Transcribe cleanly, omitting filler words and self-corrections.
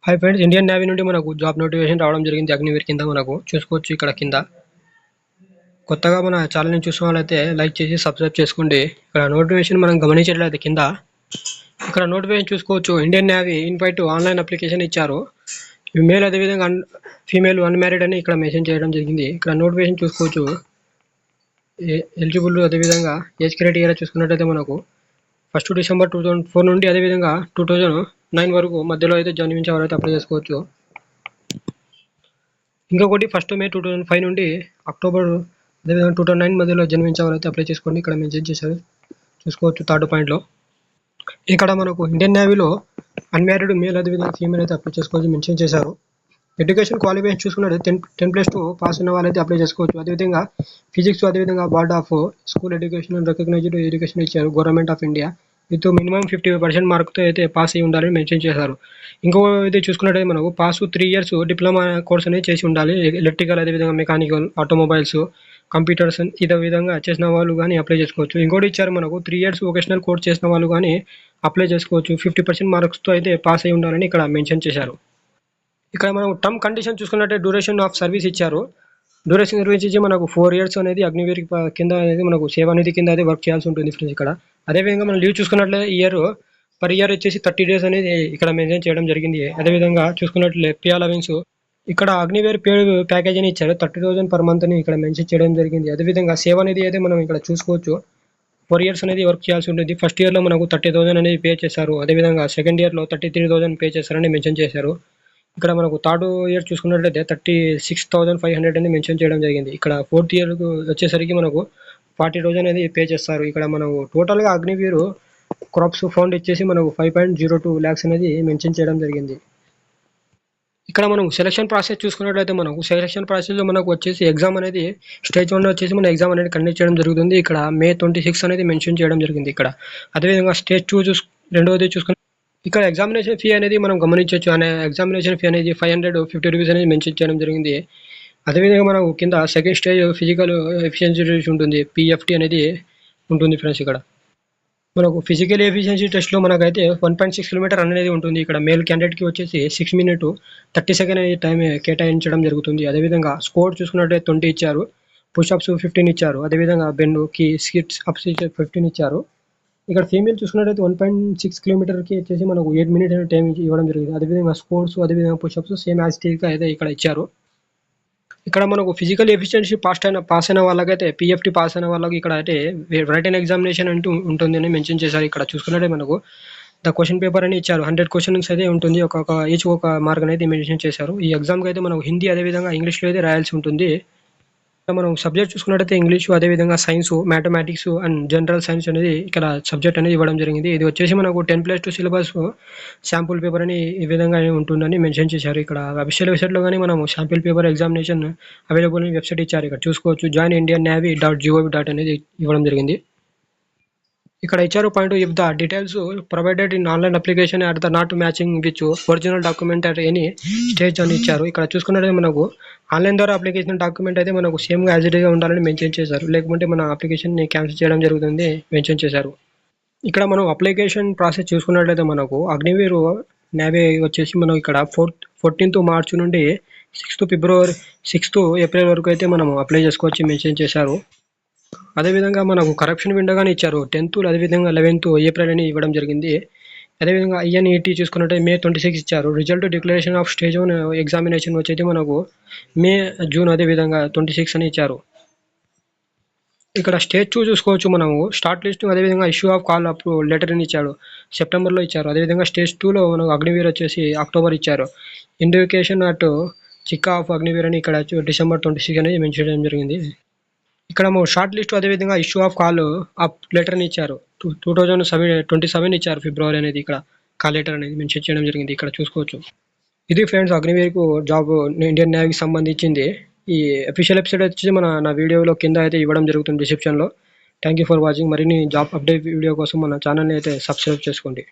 Hi friends, Indian navy నుండి మనకు job notification రావడం జరిగింది. అగ్నివీర్ కింద మనకు చూసుకోవచ్చు. ఇక్కడ కింద కొత్తగా మన ఛానల్ని చూసిన వాళ్ళైతే లైక్ చేసి సబ్స్క్రైబ్ చేసుకోండి. ఇక్కడ నోటిఫికేషన్ మనం గమనించట్లయితే కింద ఇక్కడ నోటిఫికేషన్ చూసుకోవచ్చు. Indian navy invite online application ఇచ్చారు. మేల్ అదేవిధంగా ఫీమేల్ అన్మ్యారీడ్ అని ఇక్కడ మెన్షన్ చేయడం జరిగింది. ఇక్కడ నోటిఫికేషన్ చూసుకోవచ్చు. ఎలిజిబుల్ అదేవిధంగా ఏజ్ క్రైటీరియా చూసుకున్నట్లయితే మనకు 1 డిసెంబర్ 2004 నుండి అదేవిధంగా 2009 వరకు మధ్యలో అయితే జన్మించేవారైతే అప్లై చేసుకోవచ్చు. ఇంకొకటి 1 మే 2005 నుండి అక్టోబర్ అదేవిధంగా 2009 మధ్యలో జన్మించేవారైతే అప్లై చేసుకోండి. ఇక్కడ మెన్షన్ చేశారు చూసుకోవచ్చు. థర్డ్ పాయింట్లో ఇక్కడ మనకు ఇండియన్ నేవీలో అన్మ్యారీడ్ మేల్ అదేవిధంగా ఫీమేల్ అయితే అప్లై చేసుకోవచ్చు మెన్షన్ చేశారు. ఎడ్యుకేషన్ క్వాలిఫికేషన్ చూసుకున్నట్టు 10+2 పాస్ అయిన వాళ్ళైతే అప్లై చేసుకోవచ్చు. అదేవిధంగా ఫిజిక్స్ అదేవిధంగా board of school education and recognised education ఇచ్చారు government of India. With minimum 50% మార్కుతో అయితే పాస్ అయ్యి ఉండాలని మెన్షన్ చేశారు. ఇంకో ఇది చూసుకున్నట్టయితే మనకు పాస్ 3 ఇయర్స్ డిప్లొమా కోర్స్ అనేది చేసి ఉండాలి. ఎలక్ట్రికల్ అదేవిధంగా మెకానికల్ ఆటోమొబైల్స్ కంప్యూటర్స్ ఇదే విధంగా చేసిన వాళ్ళు కానీ అప్లై చేసుకోవచ్చు. ఇంకోటి ఇచ్చారు మనకు 3 ఇయర్స్ వొకేషనల్ కోర్స్ చేసిన వాళ్ళు కానీ అప్లై చేసుకోవచ్చు. 50% మార్క్స్తో అయితే పాస్ అయ్యి ఉండాలని ఇక్కడ మెన్షన్ చేశారు. ఇక్కడ మనం టర్మ్ కండిషన్ చూసుకున్నట్టే డ్యూరేషన్ ఆఫ్ సర్వీస్ ఇచ్చారు. డ్యూరేషన్ సర్వీస్ ఇచ్చి మనకు 4 ఇయర్స్ అనేది అగ్నివీర్ కింద అనేది మనకు సేవానిధి కింద అయితే వర్క్ చేయాల్సి ఉంటుంది ఫ్రెండ్స్. ఇక్కడ అదేవిధంగా మనం లీవ్ చూసుకున్నట్లే పర్ ఇయర్ వచ్చేసి 30 days అనేది ఇక్కడ మెన్షన్ చేయడం జరిగింది. అదేవిధంగా చూసుకున్నట్లే పే అలవెన్స్ ఇక్కడ అగ్నివీర్ పే ప్యాకేజ్ అని ఇచ్చారు. 30,000 per month అని ఇక్కడ మెన్షన్ చేయడం జరిగింది. అదేవిధంగా సేవానిధి అయితే మనం ఇక్కడ చూసుకోవచ్చు. 4 ఇయర్స్ అనేది వర్క్ చేయాల్సి ఉంటుంది. ఫస్ట్ ఇయర్లో మనకు 30,000 అనేది పే చేశారు. అదేవిధంగా సెకండ్ ఇయర్లో 33,000 పే చేశారని మెన్షన్ చేశారు. ఇక్కడ మనకు థర్డ్ ఇయర్ చూసుకున్నట్లయితే 36,500 అని మెన్షన్ చేయడం జరిగింది. ఇక్కడ ఫోర్త్ ఇయర్ వచ్చేసరికి మనకు 40,000 అనేది పే చేస్తారు. ఇక్కడ మనకు టోటల్గా అగ్నివీర్ క్రాప్స్ ఫండ్ ఇచ్చేసి మనకు 5.02 lakhs అనేది మెన్షన్ చేయడం జరిగింది. ఇక్కడ మనం సెలక్షన్ ప్రాసెస్ చూసుకున్నట్లయితే మనకు సెలక్షన్ ప్రాసెస్లో మనకు వచ్చేసి ఎగ్జామ్ అనేది స్టేజ్ 1 వచ్చేసి మన ఎగ్జామ్ అనేది కండక్ట్ చేయడం జరుగుతుంది. ఇక్కడ May 26 అనేది మెన్షన్ చేయడం జరిగింది. ఇక్కడ అదేవిధంగా స్టేజ్ 2 రెండవది చూసుకున్న ఇక్కడ ఎగ్జామినేషన్ ఫీ అనేది మనం గమనించవచ్చు. అనే ఎగ్జామినేషన్ ఫీ అనేది 550 rupees అనేది మెన్షన్ చేయడం జరిగింది. అదేవిధంగా మనకు కింద సెకండ్ స్టేజ్ ఫిజికల్ ఎఫిషియన్సీ ఉంటుంది, PFT అనేది ఉంటుంది ఫ్రెండ్స్. ఇక్కడ మనకు ఫిజికల్ ఎఫిషియన్సీ టెస్ట్లో మనకైతే 1.6 km రన్ అనేది ఉంటుంది. ఇక్కడ మేల్ క్యాండిడేట్కి వచ్చేసి 6 minutes 30 seconds అనేది టైం కేటాయించడం జరుగుతుంది. అదేవిధంగా స్కోర్ చూసుకున్నట్లయితే 20 ఇచ్చారు. పుషప్స్ 15 ఇచ్చారు. అదేవిధంగా బెండ్కి స్కిట్స్ అప్స్ 15 ఇచ్చారు. ఇక్కడ ఫీమేల్ చూసుకున్నట్లయితే 1.6 kilometerకి వచ్చేసి మనకు 8 minutes అనే టైం ఇవ్వడం జరిగింది. అదేవిధంగా స్కోర్స్ అదేవిధంగా పుషప్స్ సేమ్ యాజ్ టీగా అయితే ఇక్కడ ఇచ్చారు. ఇక్కడ మనకు ఫిజికల్ ఎఫిషియన్సీ పాస్ అయిన వాళ్ళకైతే PFT పాస్ అయిన వాళ్ళకి ఇక్కడ అయితే రిటన్ ఎగ్జామినేషన్ అంటూ ఉంటుంది అని మెన్షన్ చేశారు. ఇక్కడ చూసుకున్నట్టే మనకు ద క్వశ్చన్ పేపర్ అని ఇచ్చారు. 100 questions అయితే ఉంటుంది. ఈచ్ ఒక మార్క్ అనేది మెన్షన్ చేశారు. ఈ ఎగ్జామ్కి అయితే మనం హిందీ అదేవిధంగా ఇంగ్లీష్లో అయితే రాయాల్సి ఉంటుంది. మనం సబ్జెక్ట్ చూసుకున్నట్టయితే ఇంగ్లీష్ అదేవిధంగా science mathematics and general science అనేది ఇక్కడ సబ్జెక్ట్ అనేది ఇవ్వడం జరిగింది. ఇది వచ్చేసి మనకు 10+2 సిలబస్ శాంపుల్ పేపర్ అని ఈ విధంగా ఉంటుందని మెన్షన్ చేశారు. ఇక్కడ అఫీషియల్ వెబ్సైట్లో కానీ మనం శాంపుల్ పేపర్ ఎగ్జామినేషన్ అవైలబుల్ అని వెబ్సైట్ ఇచ్చారు. ఇక్కడ చూసుకోవచ్చు. joinindiannavy.gov అనేది ఇవ్వడం జరిగింది. ఇక్కడ ఇచ్చారు point if the details provided in online application are the not matching which original document at any stage అని ఇచ్చారు. ఇక్కడ చూసుకున్నట్లయితే మనకు ఆన్లైన్ ద్వారా అప్లికేషన్ డాక్యుమెంట్ అయితే మనకు సేమ్గా యాజ్ ఇట్ గా ఉండాలని మెన్షన్ చేశారు. లేకుంటే మన అప్లికేషన్ని క్యాన్సిల్ చేయడం జరుగుతుంది మెన్షన్ చేశారు. ఇక్కడ మనం అప్లికేషన్ ప్రాసెస్ చూసుకున్నట్లయితే మనకు అగ్నివీర్ నేవీ వచ్చేసి మనం ఇక్కడ 14th March నుండి 6th April వరకు అయితే మనం అప్లై చేసుకోవచ్చు మెన్షన్ చేశారు. అదేవిధంగా మనకు కరప్షన్ విండో కానీ ఇచ్చారు. 10th అదేవిధంగా 11th April అని ఇవ్వడం జరిగింది. అదేవిధంగా INET చూసుకున్నట్టే May 26 ఇచ్చారు. Result declaration of stage 1 examination వచ్చేది మనకు May June అదేవిధంగా 26 అని ఇచ్చారు. ఇక్కడ స్టేజ్ 2 చూసుకోవచ్చు. మనము స్టార్ట్ లిస్ట్ అదేవిధంగా issue of call up letter అని ఇచ్చాడు. సెప్టెంబర్లో ఇచ్చారు. అదేవిధంగా స్టేజ్ 2లో మనకు అగ్నివీర్ వచ్చేసి October ఇచ్చారు. ఇండికేషన్ అట్ చిక్కా ఆఫ్ అగ్నివీర్ అని ఇక్కడ December 26 అనేది మెన్షన్ చేయడం జరిగింది. ఇక్కడ షార్ట్ లిస్ట్ అదేవిధంగా issue of call up letter అని ఇచ్చారు. 2027 ఇచ్చారు February అనేది ఇక్కడ కాల్ లెటర్ అనేది మెన్షన్ చేయడం జరిగింది. ఇక్కడ చూసుకోవచ్చు. ఇది ఫ్రెండ్స్ అగ్నివీర్కు జాబ్ ఇండియన్ నేవీకి సంబంధించింది. ఈ అఫీషియల్ వెబ్సైట్ వచ్చి నా వీడియోలో కింద అయితే ఇవ్వడం జరుగుతుంది డిస్క్రిప్షన్లో. Thank you for watching. మరిన్ని జాబ్ అప్డేట్ వీడియో కోసం మన ఛానల్ని అయితే సబ్స్క్రైబ్ చేసుకోండి.